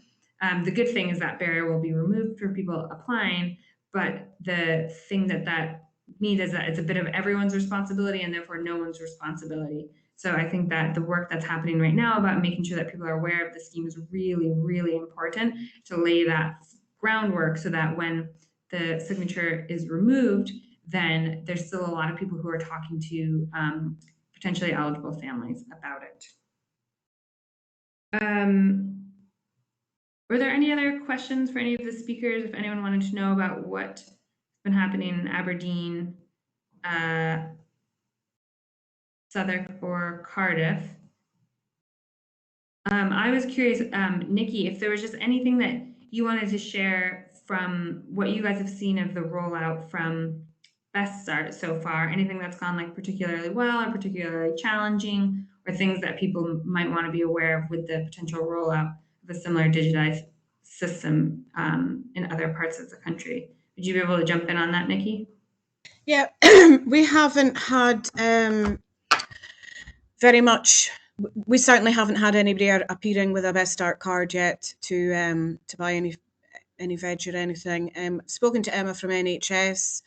the good thing is that barrier will be removed for people applying, but the thing that means is that it's a bit of everyone's responsibility and therefore no one's responsibility. So I think that the work that's happening right now about making sure that people are aware of the scheme is really, really important, to lay that groundwork so that when the signature is removed, then there's still a lot of people who are talking to potentially eligible families about it. Were there any other questions for any of the speakers? If anyone wanted to know about what's been happening in Aberdeen, Southwark, or Cardiff. I was curious, Nikki, if there was just anything that you wanted to share from what you guys have seen of the rollout from Best Start so far, anything that's gone like particularly well or particularly challenging, or things that people might want to be aware of with the potential rollout of a similar digitized system in other parts of the country. Would you be able to jump in on that, Nikki? Yeah, we haven't had very much. We certainly haven't had anybody appearing with a Best Start card yet to buy any veg or anything. I've spoken to Emma from NHS,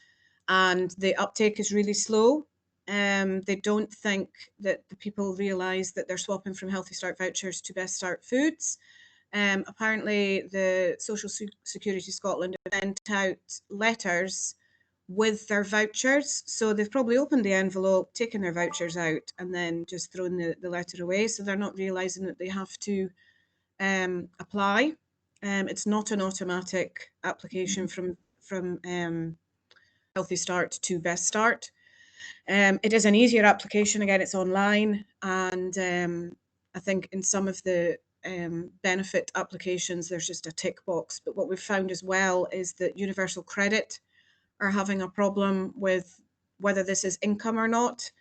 and the uptake is really slow. They don't think that the people realise that they're swapping from Healthy Start vouchers to Best Start foods. Apparently, the Social Security Scotland have sent out letters with their vouchers. So they've probably opened the envelope, taken their vouchers out, and then just thrown the letter away. So they're not realising that they have to apply. It's not an automatic application from Healthy Start to Best Start. It is an easier application. Again, it's online, and I think in some of the benefit applications, there's just a tick box. But what we've found as well is that Universal Credit are having a problem with whether this is income or not,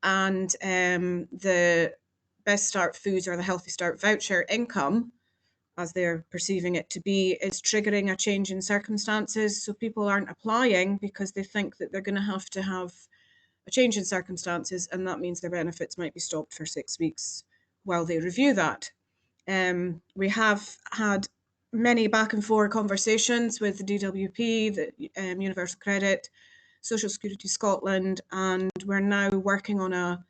and the Best Start Foods or the Healthy Start voucher income, as they're perceiving it to be, is triggering a change in circumstances. So people aren't applying because they think that they're going to have a change in circumstances, and that means their benefits might be stopped for 6 weeks while they review that. We have had many back and forth conversations with the DWP, the Universal Credit, Social Security Scotland, and we're now working on a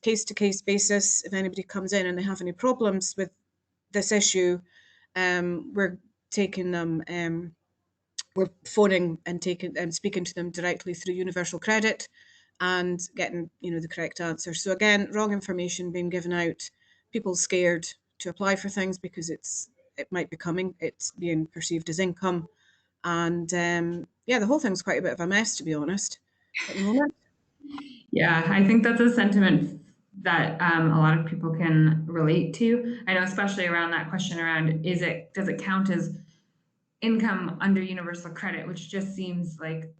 case-to-case basis. If anybody comes in and they have any problems with this issue, we're taking them, we're phoning and speaking to them directly through Universal Credit and getting, the correct answer. So again, wrong information being given out, people scared to apply for things because it's being perceived as income, and the whole thing's quite a bit of a mess, to be honest, at the moment. Yeah, I think that's a sentiment that a lot of people can relate to. I know, especially around that question around does it count as income under universal credit, which just seems like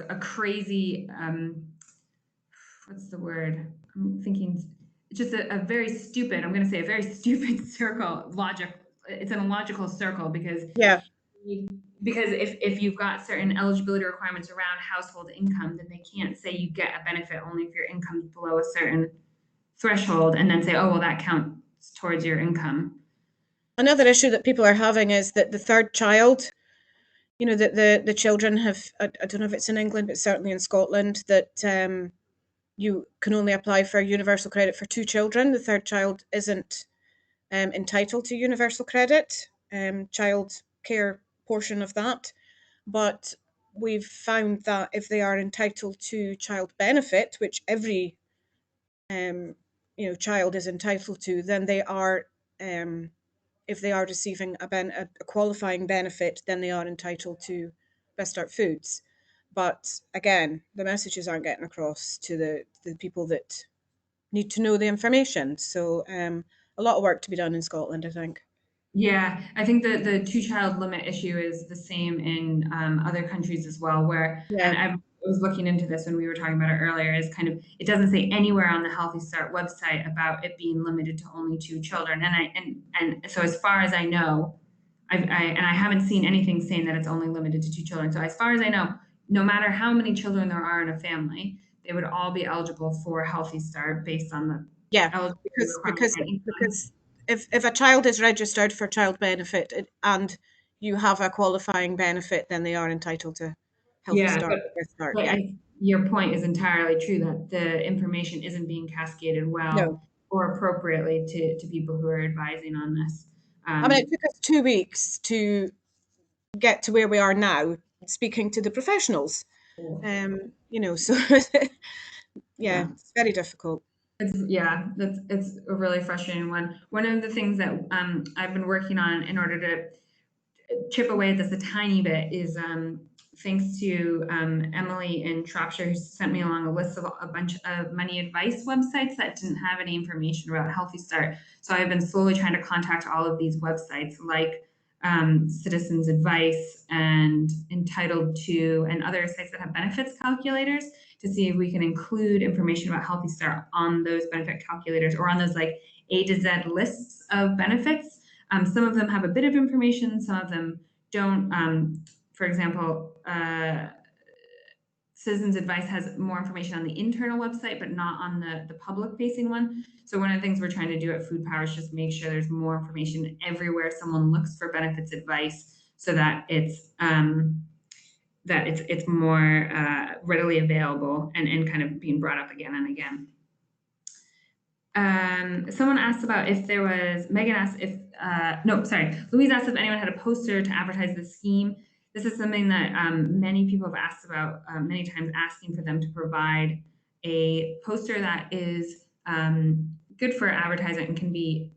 a crazy what's the word? I'm thinking just a very stupid, I'm going to say a very stupid logic. It's an illogical circle because if you've got certain eligibility requirements around household income, then they can't say you get a benefit only if your income's below a certain threshold and then say, oh, well, that counts towards your income. Another issue that people are having is that the third child, that the children have, I don't know if it's in England, but certainly in Scotland, that you can only apply for universal credit for 2 children. The third child isn't entitled to universal credit, child care portion of that. But we've found that if they are entitled to child benefit, which every child is entitled to, then they are, if they are receiving a qualifying benefit, then they are entitled to Best Start Foods. But again, the messages aren't getting across to the people that need to know the information. So a lot of work to be done in Scotland, I think. Yeah, I think the 2-child limit issue is the same in other countries as well, where, and I was looking into this when we were talking about it earlier, is kind of, it doesn't say anywhere on the Healthy Start website about it being limited to only 2 children. And so as far as I know, I haven't seen anything saying that it's only limited to 2 children. So as far as I know, no matter how many children there are in a family, they would all be eligible for Healthy Start based on the because if a child is registered for child benefit and you have a qualifying benefit, then they are entitled to Healthy Start. Your point is entirely true that the information isn't being cascaded well or appropriately to people who are advising on this. It took us 2 weeks to get to where we are now, speaking to the professionals. So it's very difficult. It's a really frustrating one. One of the things that I've been working on in order to chip away at this a tiny bit is thanks to Emily in Shropshire, who sent me along a list of a bunch of money advice websites that didn't have any information about Healthy Start. So I've been slowly trying to contact all of these websites like Citizens Advice and Entitled To, and other sites that have benefits calculators to see if we can include information about Healthy Start on those benefit calculators or on those like A to Z lists of benefits. Some of them have a bit of information, some of them don't. For example, Citizens Advice has more information on the internal website, but not on the public-facing one. So one of the things we're trying to do at Food Power is just make sure there's more information everywhere someone looks for benefits advice, so that it's more readily available and kind of being brought up again and again. Someone asked about if there was, Megan asked if, Louise asked if anyone had a poster to advertise the scheme. This is something that many people have asked about many times, asking for them to provide a poster that is good for advertising and can be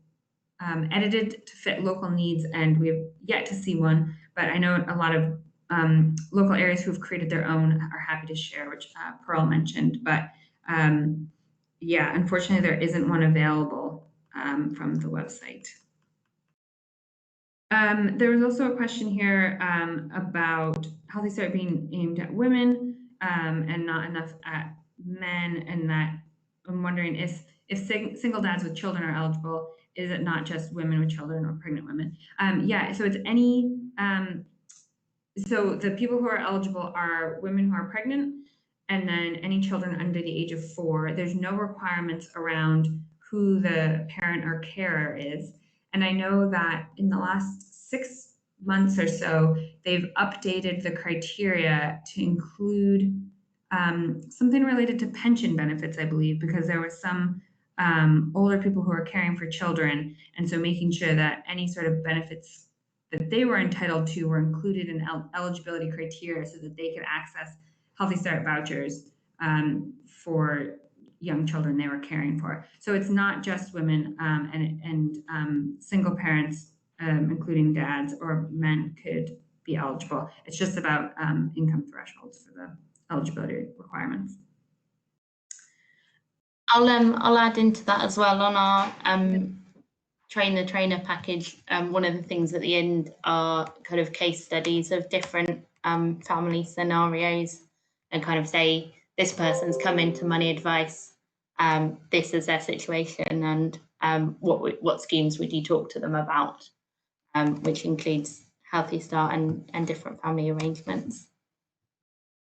edited to fit local needs. And we have yet to see one, but I know a lot of local areas who have created their own are happy to share, which Pearl mentioned. But unfortunately, there isn't one available from the website. There was also a question here about Healthy Start being aimed at women and not enough at men, and that I'm wondering if single dads with children are eligible, is it not just women with children or pregnant women? Yeah, so it's any, so the people who are eligible are women who are pregnant, and then any children under the age of 4. There's no requirements around who the parent or carer is. And I know that in the last 6 months or so, they've updated the criteria to include something related to pension benefits, I believe, because there was some older people who are caring for children. And so making sure that any sort of benefits that they were entitled to were included in eligibility criteria so that they could access Healthy Start vouchers for young children they were caring for. So it's not just women and single parents, including dads or men, could be eligible. It's just about income thresholds for the eligibility requirements. I'll add into that as well on our train the trainer package. One of the things at the end are kind of case studies of different family scenarios, and kind of say this person's come into money advice, this is their situation, and what schemes would you talk to them about, which includes Healthy Start and different family arrangements.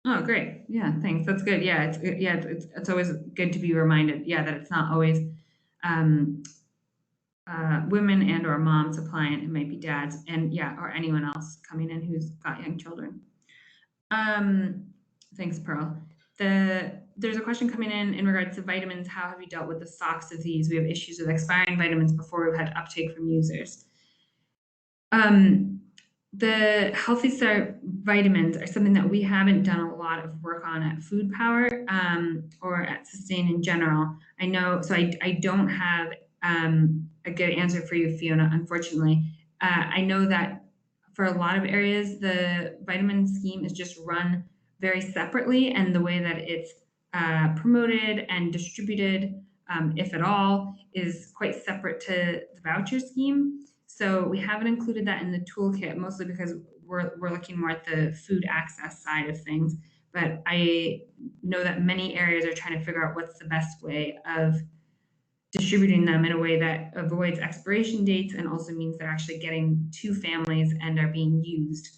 Oh, great. Yeah, thanks. That's good. Yeah, it's always good to be reminded, yeah, that it's not always women and or moms applying. It might be dads and or anyone else coming in who's got young children. Thanks, Pearl. There's a question coming in regards to vitamins. How have you dealt with the stocks of these? We have issues with expiring vitamins before we've had uptake from users. The Healthy Start vitamins are something that we haven't done a lot of work on at Food Power or at Sustain in general. I know, so I don't have a good answer for you, Fiona, unfortunately. I know that for a lot of areas, the vitamin scheme is just run very separately, and the way that it's promoted and distributed, if at all, is quite separate to the voucher scheme. So we haven't included that in the toolkit, mostly because we're looking more at the food access side of things. But I know that many areas are trying to figure out what's the best way of distributing them in a way that avoids expiration dates and also means they're actually getting to families and are being used.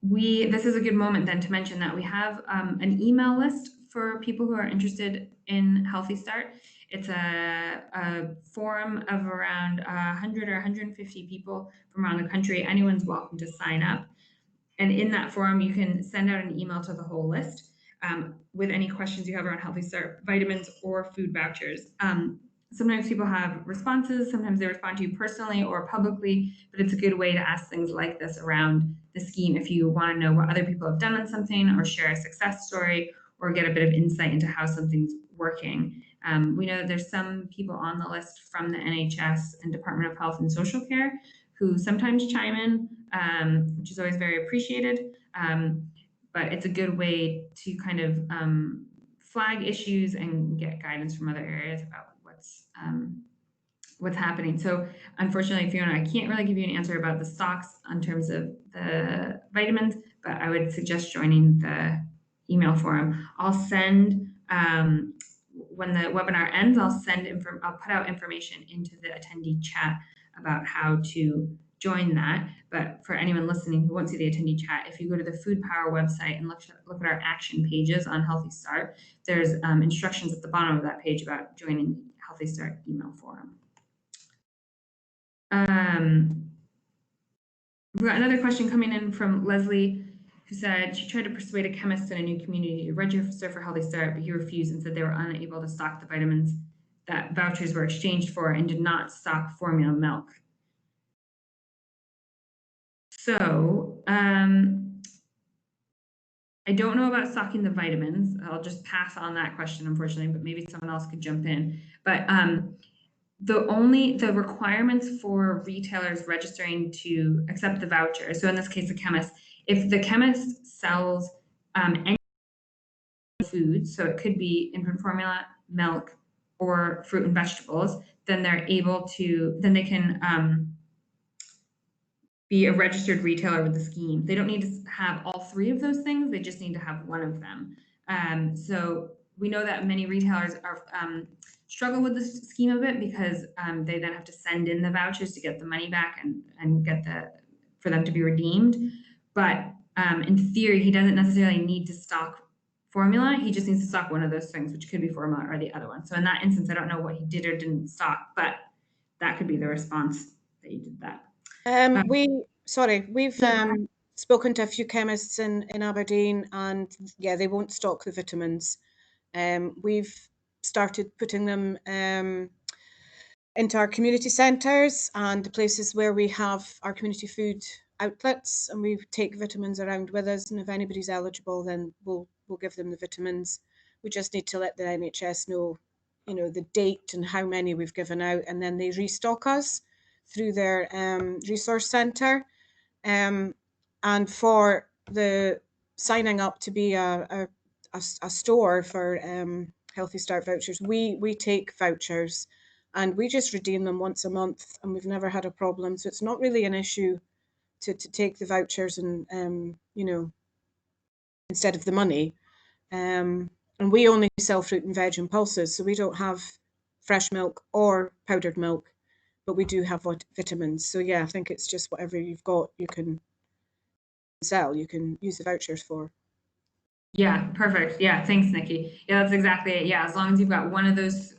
This is a good moment then to mention that we have an email list for people who are interested in Healthy Start. It's a forum of around 100 or 150 people from around the country. Anyone's welcome to sign up. And in that forum, you can send out an email to the whole list with any questions you have around Healthy Start vitamins or food vouchers. Sometimes people have responses, sometimes they respond to you personally or publicly, but it's a good way to ask things like this around the scheme if you want to know what other people have done on something or share a success story or get a bit of insight into how something's working. We know that there's some people on the list from the NHS and Department of Health and Social Care who sometimes chime in, which is always very appreciated. But it's a good way to kind of flag issues and get guidance from other areas about what's happening. So unfortunately, Fiona, I can't really give you an answer about the stocks in terms of the vitamins, but I would suggest joining the email forum. I'll send, when the webinar ends, I'll put out information into the attendee chat about how to join that. But for anyone listening who won't see the attendee chat, if you go to the Food Power website and look at our action pages on Healthy Start, there's instructions at the bottom of that page about joining the Healthy Start email forum. We've got another question coming in from Leslie, who said she tried to persuade a chemist in a new community to register for Healthy Start, but he refused and said they were unable to stock the vitamins that vouchers were exchanged for and did not stock formula milk. So I don't know about stocking the vitamins. I'll just pass on that question, unfortunately, but maybe someone else could jump in. But the requirements for retailers registering to accept the voucher, so in this case, the chemist, if the chemist sells any food, so it could be infant formula, milk, or fruit and vegetables, then they're able to, then they can be a registered retailer with the scheme. They don't need to have all 3 of those things. They just need to have one of them. So we know that many retailers are struggle with this scheme a bit because they then have to send in the vouchers to get the money back and get for them to be redeemed. But in theory, he doesn't necessarily need to stock formula. He just needs to stock one of those things, which could be formula or the other one. So in that instance, I don't know what he did or didn't stock, but that could be the response that he did that. We've spoken to a few chemists in Aberdeen, and yeah, they won't stock the vitamins. We've started putting them into our community centres and the places where we have our community food outlets, and we take vitamins around with us. And if anybody's eligible, then we'll give them the vitamins. We just need to let the NHS know, the date and how many we've given out, and then they restock us through their resource centre. And for the signing up to be a store for Healthy Start vouchers, we take vouchers and we just redeem them once a month, and we've never had a problem. So it's not really an issue to take the vouchers and instead of the money. And we only sell fruit and veg and pulses, so we don't have fresh milk or powdered milk, but we do have vitamins. So yeah, I think it's just whatever you've got, you can sell, you can use the vouchers for. Yeah, perfect. Yeah, thanks, Nikki. Yeah, that's exactly it. Yeah, as long as you've got one of those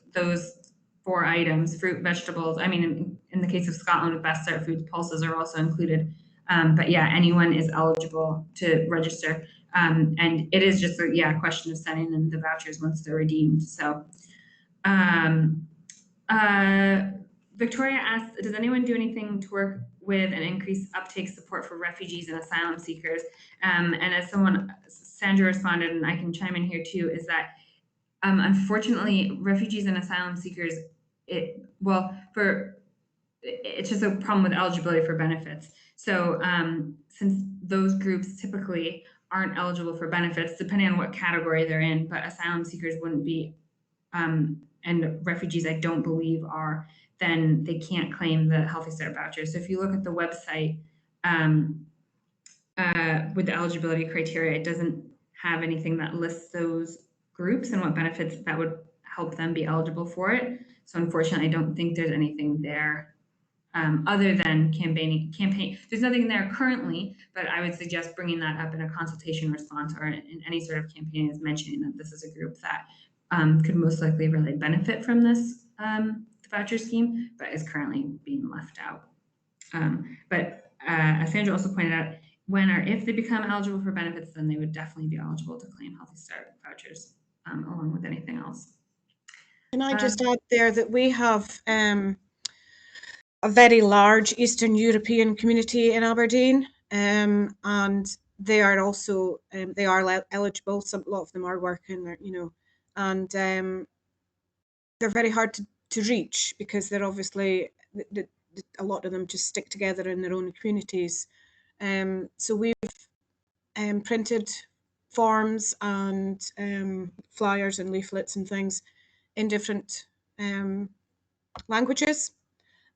4 items, fruit, vegetables. I mean, in the case of Scotland with Best Start Foods, pulses are also included. But yeah, anyone is eligible to register. And it is just a question of sending them the vouchers once they're redeemed. So Victoria asks, does anyone do anything to work with and increase uptake support for refugees and asylum seekers? And as Sandra responded, and I can chime in here too, is that unfortunately, refugees and asylum seekers, it's just a problem with eligibility for benefits. So since those groups typically aren't eligible for benefits, depending on what category they're in, but asylum seekers wouldn't be, and refugees I don't believe are, then they can't claim the Healthy Start vouchers. So if you look at the website with the eligibility criteria, it doesn't have anything that lists those groups and what benefits that would help them be eligible for it. So unfortunately, I don't think there's anything there other than campaign. There's nothing there currently, but I would suggest bringing that up in a consultation response or in any sort of campaign as mentioning that this is a group that could most likely really benefit from this voucher scheme, but is currently being left out. But as Sandra also pointed out, when or if they become eligible for benefits, then they would definitely be eligible to claim Healthy Start vouchers along with anything else. Can I just add there that we have a very large Eastern European community in Aberdeen, and they are also they are eligible. A lot of them are working, and they're very hard to reach because they're obviously a lot of them just stick together in their own communities. So we've printed forms and flyers and leaflets and things in different languages.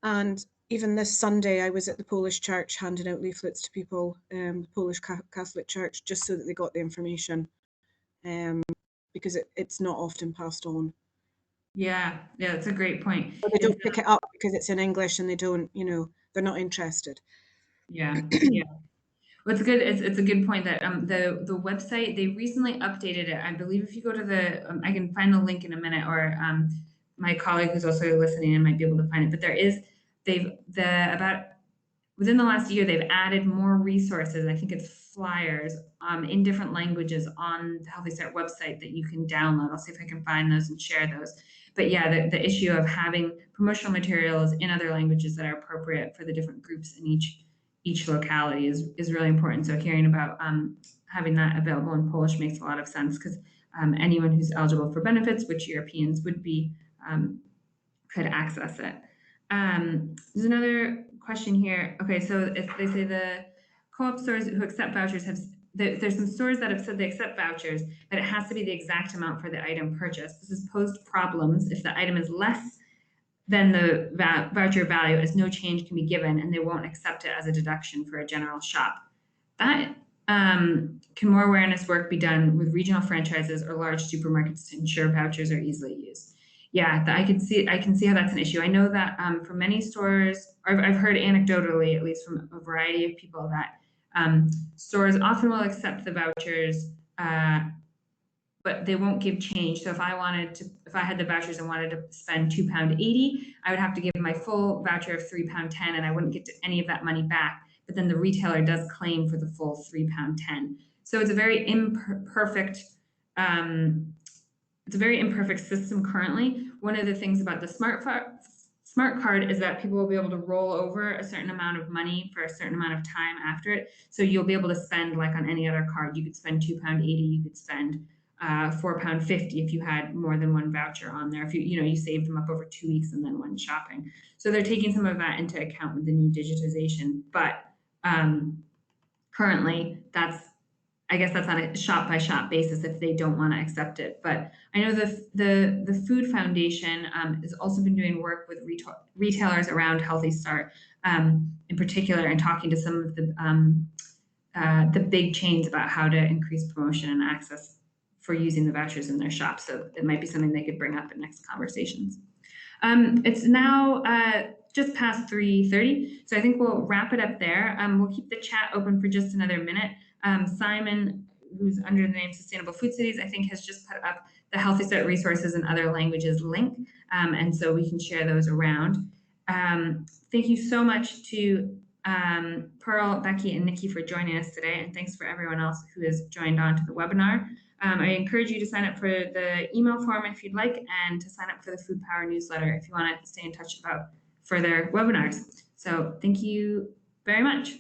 And even this Sunday, I was at the Polish church handing out leaflets to people, the Polish Catholic Church, just so that they got the information, because it's not often passed on. Yeah, that's a great point. Or they don't pick it up because it's in English and they don't, they're not interested. Yeah. Well, it's good. It's a good point that the website, they recently updated it. I believe if you go to the, I can find the link in a minute, or my colleague who's also listening and might be able to find it. But within the last year, they've added more resources. I think it's flyers in different languages on the Healthy Start website that you can download. I'll see if I can find those and share those. But yeah, the issue of having promotional materials in other languages that are appropriate for the different groups in each locality is really important. So hearing about having that available in Polish makes a lot of sense, because anyone who's eligible for benefits, which Europeans would be, could access it. There's another question here. Okay, so if they say the co-op stores who accept vouchers there's some stores that have said they accept vouchers, but it has to be the exact amount for the item purchased. This has posed problems if the item is less than the voucher value, as no change can be given, and they won't accept it as a deduction for a general shop. That Can more awareness work be done with regional franchises or large supermarkets to ensure vouchers are easily used? Yeah, I can see how that's an issue. I know that for many stores, or I've heard anecdotally, at least from a variety of people, that stores often will accept the vouchers, but they won't give change. So if I had the vouchers and wanted to spend £2.80, I would have to give my full voucher of £3.10, and I wouldn't get any of that money back. But then the retailer does claim for the full £3.10. So it's a very imperfect. It's a very imperfect system currently. One of the things about the smart card is that people will be able to roll over a certain amount of money for a certain amount of time after it. So you'll be able to spend like on any other card. You could spend £2.80. You could spend £4.50 if you had more than one voucher on there. If you saved them up over 2 weeks and then went shopping. So they're taking some of that into account with the new digitization. But currently, I guess that's on a shop by shop basis if they don't want to accept it. But I know the Food Foundation has also been doing work with retailers around Healthy Start, in particular, and talking to some of the big chains about how to increase promotion and access for using the vouchers in their shops. So it might be something they could bring up in next conversations. It's now just past 3:30, so I think we'll wrap it up there. We'll keep the chat open for just another minute. Simon, who's under the name Sustainable Food Cities, I think has just put up the Healthy Start resources in other languages link, and so we can share those around. Thank you so much to Pearl, Becky, and Nikki for joining us today, and thanks for everyone else who has joined on to the webinar. I encourage you to sign up for the email form if you'd like, and to sign up for the Food Power newsletter if you want to stay in touch about further webinars. So thank you very much.